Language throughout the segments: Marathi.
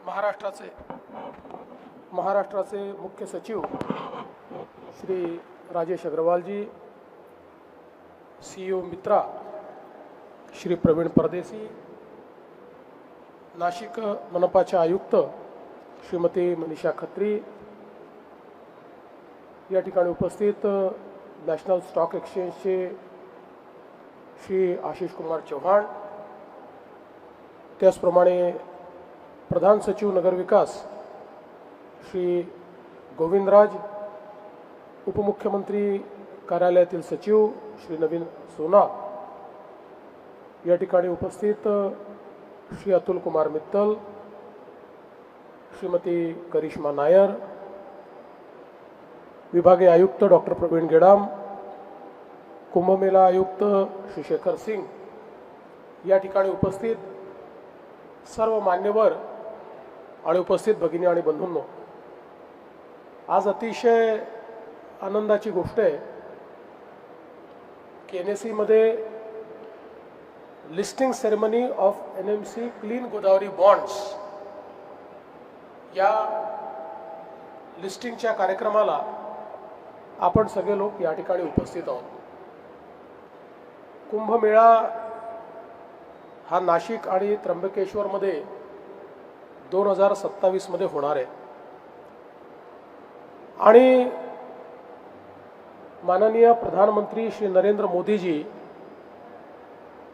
महाराष्ट्राचे मुख्य सचिव श्री राजेश अग्रवालजी, CEO मित्रा श्री प्रवीण परदेसी, नाशिक मनपाचे आयुक्त श्रीमती मनीषा खत्री, या ठिकाणी उपस्थित नॅशनल स्टॉक एक्सचेंजचे श्री आशिष कुमार चौहान, त्याचप्रमाणे प्रधान सचिव नगरविकास श्री गोविंदराज, उपमुख्यमंत्री कार्यालयातील सचिव श्री नवीन सोना, या ठिकाणी उपस्थित श्री अतुल कुमार मित्तल, श्रीमती करिश्मा नायर, विभागीय आयुक्त डॉक्टर प्रवीण गेडाम, कुंभमेला आयुक्त श्री शेखर सिंग, या ठिकाणी उपस्थित सर्व मान्यवर आणि उपस्थित भगिनी आणि बंधूंनो, आज अतिशय आनंदाची गोष्ट आहे की NSE मध्ये listing ceremony of NMC clean Godavari bonds या लिस्टिंगच्या कार्यक्रमाला आपण सगळे लोक या ठिकाणी उपस्थित आहोत. कुंभमेळा हा नाशिक आणि त्र्यंबकेश्वर मध्ये 2027 मध्ये होणार आहे आणि माननीय प्रधानमंत्री श्री नरेंद्र मोदीजी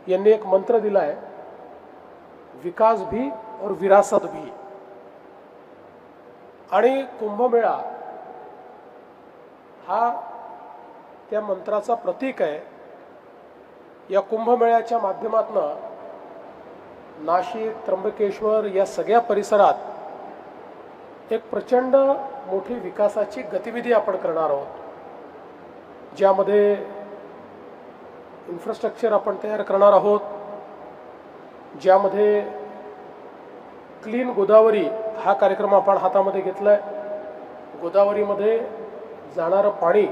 यांनी एक मंत्र दिला आहे, विकास भी और विरासत भी. आणि कुंभमेळा हा त्या मंत्राचा प्रतीक आहे. या कुंभमेळ्याच्या माध्यमातून नाशिक, त्र्यंबकेश्वर या सगळ्या परिसरात एक प्रचंड मोठी विकासाची गतिविधी आपण करणार आहोत, ज्यामध्ये इन्फ्रास्ट्रक्चर आपण तयार करणार आहोत, ज्यामध्ये क्लीन गोदावरी हा कार्यक्रम आपण हातामध्ये घेतलाय. गोदावरीमध्ये जाणारं पाणी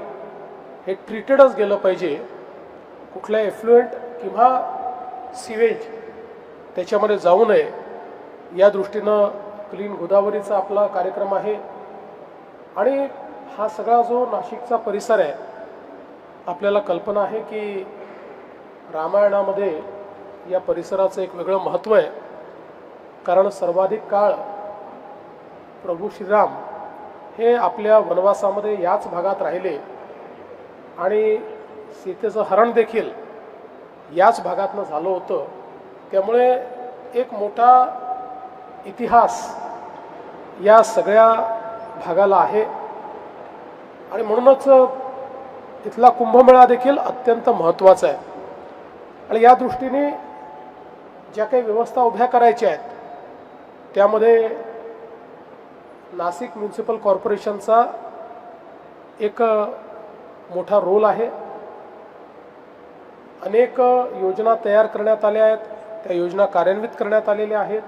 हे ट्रीटेडच गेलं पाहिजे, कुठल्या एफ्लुएंट किंवा सिवेज त्याच्यामध्ये जाऊ नये, या दृष्टीनं क्लीन गोदावरीचा आपला कार्यक्रम आहे. आणि हा सगळा जो नाशिकचा परिसर आहे, आपल्याला कल्पना आहे की रामायणामध्ये या परिसराचं एक वेगळं महत्त्व आहे, कारण सर्वाधिक काळ प्रभू श्रीराम हे आपल्या वनवासामध्ये याच भागात राहिले आणि सीतेचं हरण देखील याच भागातनं झालं होतं. त्यामुळे एक मोठा इतिहास या सगळ्या भागाला आहे आणि म्हणूनच इथला कुंभमेळा देखील अत्यंत महत्त्वाचा आहे. आणि या दृष्टीने ज्या काही व्यवस्था उभ्या करायच्या आहेत, त्यामध्ये नाशिक म्युनिसिपल कॉर्पोरेशनचा एक मोठा रोल आहे. अनेक योजना तयार करण्यात आल्या आहेत, त्या योजना कार्यान्वित करण्यात आलेल्या आहेत.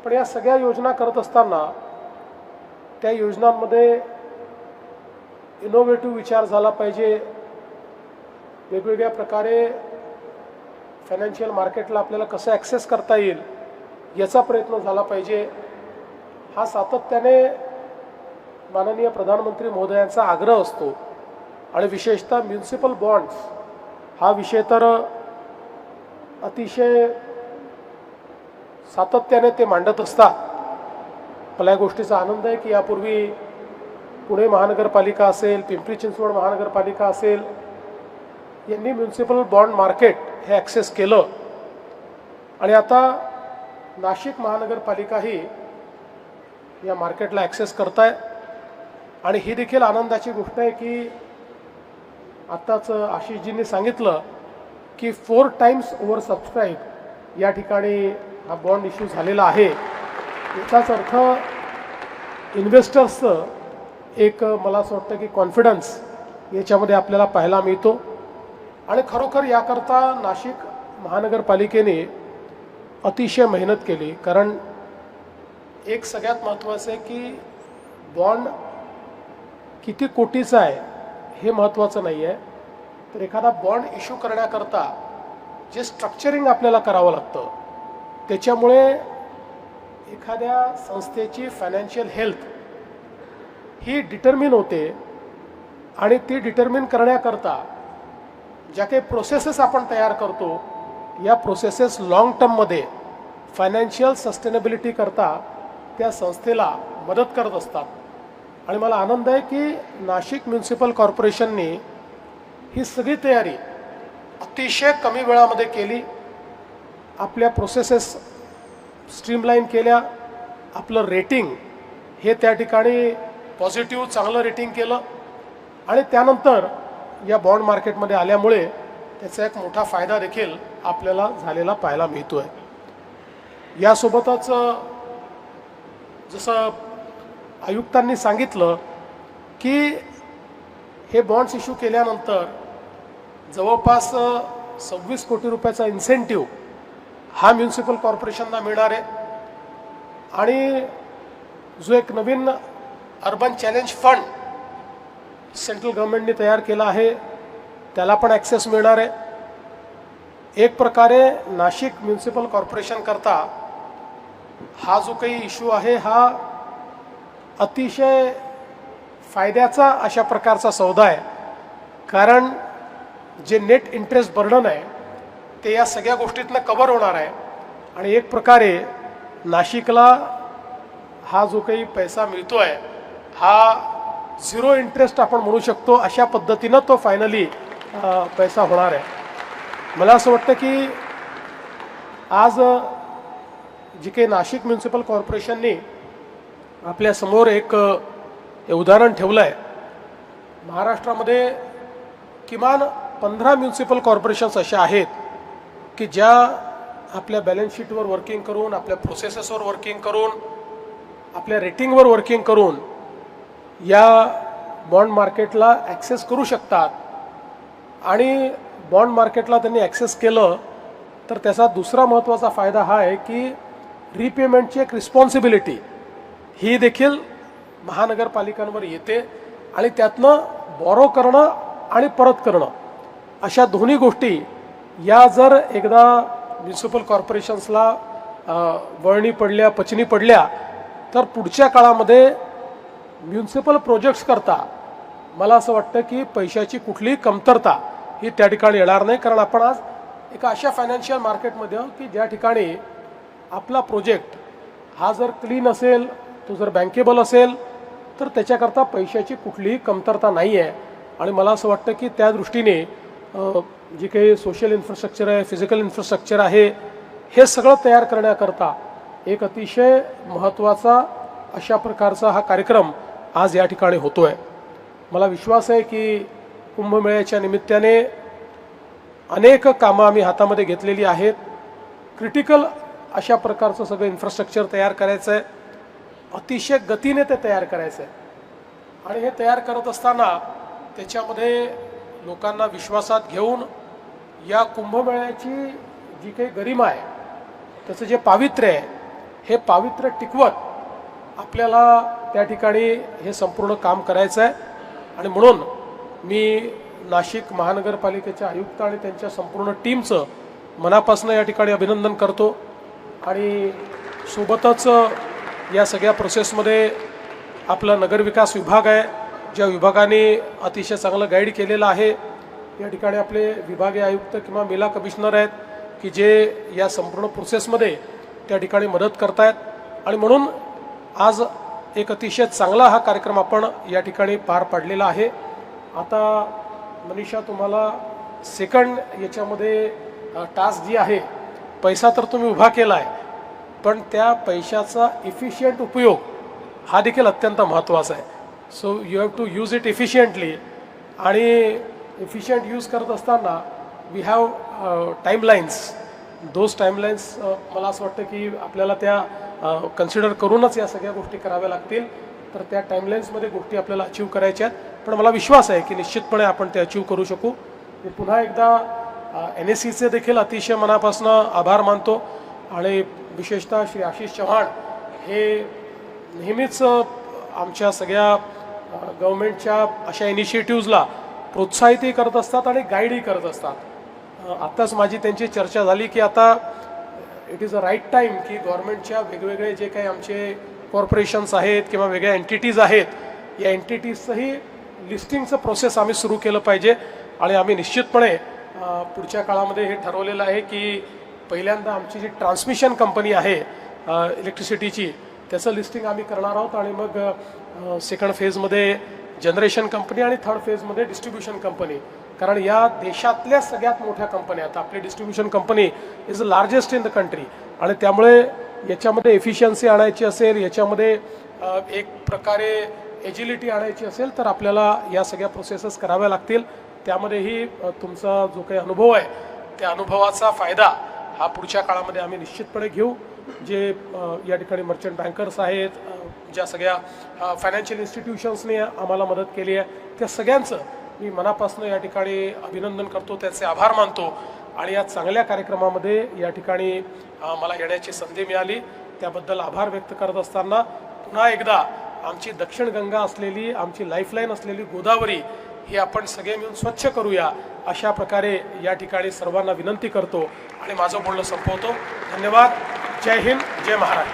पण या सगळ्या योजना करत असताना त्या योजनांमध्ये इनोव्हेटिव्ह विचार झाला पाहिजे. वेगवेगळ्या प्रकारे फायनान्शियल मार्केटला आपल्याला कसं ॲक्सेस करता येईल याचा प्रयत्न झाला पाहिजे. हा सातत्याने माननीय प्रधानमंत्री महोदयांचा आग्रह असतो आणि विशेषतः म्युनिसिपल बॉन्ड्स हा विषय तर अतिशय सातत्याने ते मांडत असतात. मला या गोष्टीचा आनंद आहे की यापूर्वी पुणे महानगरपालिका असेल, पिंपरी चिंचवड महानगरपालिका असेल, यांनी म्युनिसिपल बॉन्ड मार्केट हे ॲक्सेस केलं आणि आता नाशिक महानगरपालिकाही या मार्केटला ॲक्सेस करताय. आणि ही देखील आनंदाची गोष्ट आहे की आत्ताच आशिषजींनी सांगितलं की 4 टाइम्स ओव्हर सबस्क्राईब या ठिकाणी हा बॉन्ड इश्यू झालेला आहे. याचाच अर्थ इन्व्हेस्टर्सचं एक मला असं वाटतं की कॉन्फिडन्स याच्यामध्ये आपल्याला पाहायला मिळतो. आणि खरोखर याकरता नाशिक महानगरपालिकेने अतिशय मेहनत केली, कारण एक सगळ्यात महत्त्वाचं आहे की बॉन्ड किती कोटीचा आहे हे महत्त्वाचं नाही आहे, तर एखादा बॉन्ड इश्यू करण्याकरता जे स्ट्रक्चरिंग आपल्याला करावं लागतं त्याच्यामुळे एखाद्या संस्थेची फायनान्शियल हेल्थ ही डिटर्मिन होते आणि ती डिटर्मिन करण्याकरता ज्या काही प्रोसेसेस आपण तयार करतो या प्रोसेसेस लॉंग टर्ममध्ये फायनान्शियल सस्टेनेबिलिटी करता त्या संस्थेला मदत करत असतात। आणि मला आनंद आहे की नाशिक म्युन्सिपल कॉर्पोरेशनने ही सगळी तयारी अतिशय कमी वेळामध्ये केली, आपल्या प्रोसेसेस स्ट्रीमलाईन केल्या, आपलं रेटिंग हे त्या ठिकाणी पॉझिटिव्ह चांगलं रेटिंग केलं आणि त्यानंतर या बॉन्ड मार्केटमध्ये आल्यामुळे त्याचा एक मोठा फायदा देखील आपल्याला झालेला पाहायला मिळतो आहे। यासोबतच जसं आयुक्तांनी सांगितलं की हे बॉन्ड्स इश्यू केल्यानंतर जवळपास 26 कोटी रुपयाचा इन्सेंटिव्ह हा म्युन्सिपल कॉर्पोरेशनला मिळणार आहे आणि जो एक नवीन अर्बन चॅलेंज फंड सेंट्रल गव्हर्नमेंटने तयार केला आहे त्याला पण ॲक्सेस मिळणार आहे। एक प्रकारे नाशिक म्युन्सिपल कॉर्पोरेशन करता हा जो काही इश्यू आहे हा अतिशय फायद्याचा अशा प्रकारचा सौदा आहे, कारण जे नेट इंटरेस्ट बर्डन आहे ते या सगळ्या गोष्टीतनं कव्हर होणार आहे आणि एक प्रकारे नाशिकला हा जो काही पैसा मिळतो आहे हा झिरो इंटरेस्ट आपण म्हणू शकतो, अशा पद्धतीनं तो फायनली पैसा होणार आहे। मला असं वाटतं की आज जी काही नाशिक म्युन्सिपल कॉर्पोरेशनने आपल्यासमोर एक उदाहरण ठेवलं आहे, महाराष्ट्रामध्ये किमान 15 म्युन्सिपल कॉर्पोरेशन्स अशा आहेत की ज्या आपल्या बॅलन्स शीटवर वर्किंग करून, आपल्या प्रोसेसेसवर वर्किंग करून, आपल्या रेटिंगवर वर्किंग करून या बॉन्ड मार्केटला ॲक्सेस करू शकतात आणि बॉन्ड मार्केटला त्यांनी ॲक्सेस केलं तर त्याचा दुसरा महत्त्वाचा फायदा हा आहे की रिपेमेंटची एक रिस्पॉन्सिबिलिटी ही देखील महानगरपालिकांवर येते आणि त्यातनं बॉरो करणं आणि परत करणं अशा दोन्ही गोष्टी या जर एकदा म्युन्सिपल कॉर्पोरेशन्सला वळणी पडल्या, पचनी पडल्या तर पुढच्या काळामध्ये म्युन्सिपल प्रोजेक्ट्स करता मला असं वाटतं की पैशाची कुठलीही कमतरता ही त्या ठिकाणी येणार नाही, कारण आपण आज एका अशा फायनान्शियल मार्केटमध्ये आहोत की ज्या ठिकाणी आपला प्रोजेक्ट हा जर क्लीन असेल, तो जर बँकेबल असेल तर त्याच्याकरता पैशाची कुठलीही कमतरता नाही आहे। आणि मला असं वाटतं की त्या दृष्टीने जी काही सोशल इन्फ्रास्ट्रक्चर आहे, फिजिकल इन्फ्रास्ट्रक्चर आहे, हे सगळं तयार करण्याकरता एक अतिशय महत्त्वाचा अशा प्रकारचा हा कार्यक्रम आज या ठिकाणी होतो आहे। मला विश्वास आहे की कुंभमेळ्याच्या निमित्ताने अनेक कामं आम्ही हातामध्ये घेतलेली आहेत, क्रिटिकल अशा प्रकारचं सगळं इन्फ्रास्ट्रक्चर तयार करायचं आहे, अतिशय गतीने ते तयार करायचं आहे आणि हे तयार करत असताना त्याच्यामध्ये लोकांना विश्वासात घेऊन या कुंभमेळ्याची जी काही गरिमा आहे, त्याचं जे पावित्र्य आहे, हे पावित्र्य टिकवत आपल्याला त्या ठिकाणी हे संपूर्ण काम करायचं आहे। आणि म्हणून मी नाशिक महानगरपालिकेच्या आयुक्त आणि त्यांच्या संपूर्ण टीमचं मनापासून या ठिकाणी अभिनंदन करतो आणि सोबतच या सगळ्या प्रोसेसमध्ये आपला नगरविकास विभाग आहे, ज्या विभागाने अतिशय चांगलं गाईड केलेलं आहे। या ठिकाणी आपले विभागीय आयुक्त किंवा मेला कमिशनर आहेत की जे या संपूर्ण प्रोसेसमध्ये त्या ठिकाणी मदत करतायत आणि म्हणून आज एक अतिशय चांगला हा कार्यक्रम आपण या ठिकाणी पार पाडलेला आहे। आता मनीषा तुम्हाला सेकंड याच्यामध्ये टास्क जी आहे, पैसा तर तुम्ही उभा केला आहे पण त्या पैशाचा इफिशियंट उपयोग हा देखील अत्यंत महत्त्वाचा आहे। So you have to use it efficiently आणि इफिशियंट यूज करत असताना we have timelines, those timelines मला असं वाटतं की आपल्याला त्या कन्सिडर करूनच या सगळ्या गोष्टी कराव्या लागतील, तर त्या टाईमलाईन्समध्ये गोष्टी आपल्याला अचीव करायच्या आहेत। पण मला विश्वास आहे की निश्चितपणे आपण ते अचीव करू शकू। मी पुन्हा एकदा NSEचे देखील अतिशय मनापासून आभार मानतो आणि विशेषतः श्री आशिष चव्हाण हे नेहमीच आमच्या सगळ्या गव्हर्नमेंटच्या अशा इनिशिएटिव्हजला प्रोत्साहितही करत असतात आणि गाईडही करत असतात। आत्ताच माझी त्यांची चर्चा झाली की आता it is a right time की गव्हर्नमेंटच्या वेगवेगळे जे काही आमचे कॉर्पोरेशन्स आहेत किंवा वेगळ्या एंटिटीज आहेत या एंटिटीजचंही लिस्टिंगचं प्रोसेस आम्ही सुरू केलं पाहिजे. आणि आम्ही निश्चितपणे पुढच्या काळामध्ये हे ठरवलेलं आहे की पहिल्यांदा आमची जी ट्रान्समिशन कंपनी आहे इलेक्ट्रिसिटीची त्याचं लिस्टिंग आम्ही करणार आहोत आणि मग सेकंड फेजमध्ये जनरेशन कंपनी आणि थर्ड फेजमध्ये डिस्ट्रीब्युशन कंपनी. कारण या देशातल्या सगळ्यात मोठ्या कंपन्या आहेत. आपली distribution company is the largest in the country आणि त्यामुळे याच्यामध्ये एफिशियन्सी आणायची असेल, याच्यामध्ये एक प्रकारे एजिलिटी आणायची असेल तर आपल्याला या सगळ्या प्रोसेसेस कराव्या लागतील. त्यामध्येही तुमचा जो काही अनुभव आहे त्या अनुभवाचा फायदा हा पुढच्या काळामध्ये आम्ही निश्चितपणे घेऊ. जे या ठिकाणी मर्चंट बँकर्स आहेत, ज्या सगळ्या फायनान्शियल इन्स्टिट्यूशन्सने आम्हाला मदत केली आहे त्या सगळ्यांचं मी मनापासून या ठिकाणी अभिनंदन करतो, त्यांचे आभार मानतो. आणि या चांगल्या कार्यक्रमामध्ये या ठिकाणी मला येण्याची संधी मिळाली त्याबद्दल आभार व्यक्त करत असताना पुन्हा एकदा आमची दक्षिण गंगा असलेली, आमची लाईफलाईन असलेली गोदावरी ही आपण सगळे मिळून स्वच्छ करूया अशा प्रकारे या ठिकाणी सर्वांना विनंती करतो आणि माझं बोलणं संपवतो. धन्यवाद. जय हिंद, जय महाराष्ट्र.